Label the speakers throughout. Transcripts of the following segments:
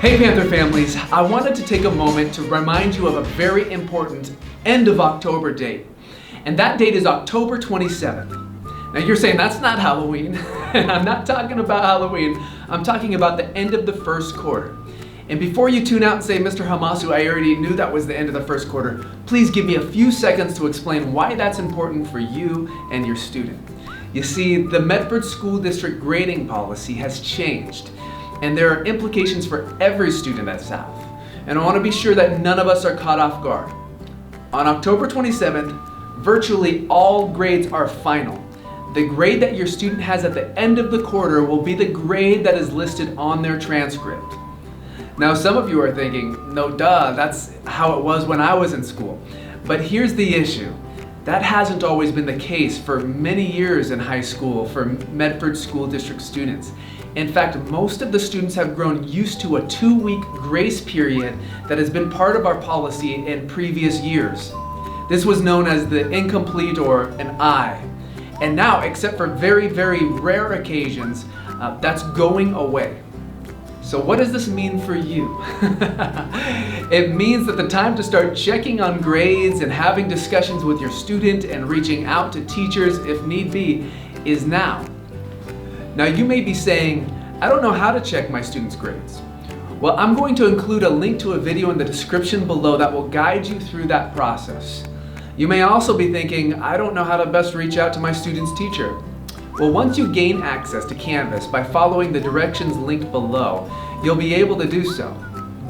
Speaker 1: Hey Panther families, I wanted to take a moment to remind you of a very important end of October date. And that date is October 27th. Now you're saying that's not Halloween, and I'm not talking about Halloween, I'm talking about the end of the first quarter. And before you tune out and say, Mr. Hamasu, I already knew that was the end of the first quarter, please give me a few seconds to explain why that's important for you and your student. You see, the Medford School District grading policy has changed, and there are implications for every student at South. And I want to be sure that none of us are caught off guard. On October 27th, virtually all grades are final. The grade that your student has at the end of the quarter will be the grade that is listed on their transcript. Now, some of you are thinking, no duh, that's how it was when I was in school. But here's the issue. That hasn't always been the case for many years in high school for Medford School District students. In fact, most of the students have grown used to a 2-week grace period that has been part of our policy in previous years. This was known as the incomplete or an I. And now, except for very, very rare occasions, that's going away. So what does this mean for you? It means that the time to start checking on grades and having discussions with your student and reaching out to teachers if need be is now. Now you may be saying, I don't know how to check my students' grades. Well, I'm going to include a link to a video in the description below that will guide you through that process. You may also be thinking, I don't know how to best reach out to my student's teacher. Well, once you gain access to Canvas by following the directions linked below, you'll be able to do so.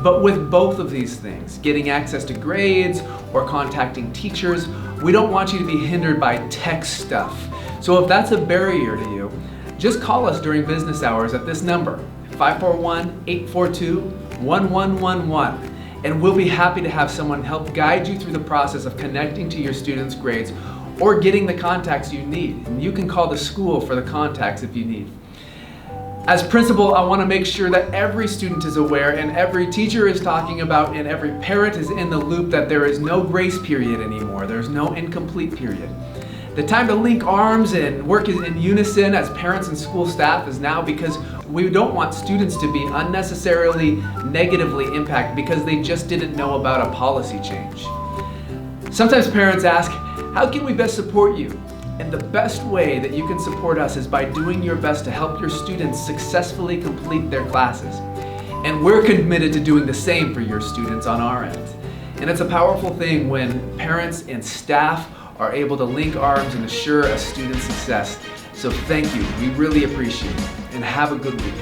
Speaker 1: But with both of these things, getting access to grades or contacting teachers, we don't want you to be hindered by tech stuff. So if that's a barrier to you, just call us during business hours at this number, 541-842-1111, and we'll be happy to have someone help guide you through the process of connecting to your students' grades or getting the contacts you need. And you can call the school for the contacts if you need. As principal, I want to make sure that every student is aware and every teacher is talking about and every parent is in the loop that there is no grace period anymore. There's no incomplete period. The time to link arms and work in unison as parents and school staff is now, because we don't want students to be unnecessarily negatively impacted because they just didn't know about a policy change. Sometimes parents ask, how can we best support you? And the best way that you can support us is by doing your best to help your students successfully complete their classes. And we're committed to doing the same for your students on our end. And it's a powerful thing when parents and staff are able to link arms and assure a student's success. So thank you, we really appreciate it, and have a good week.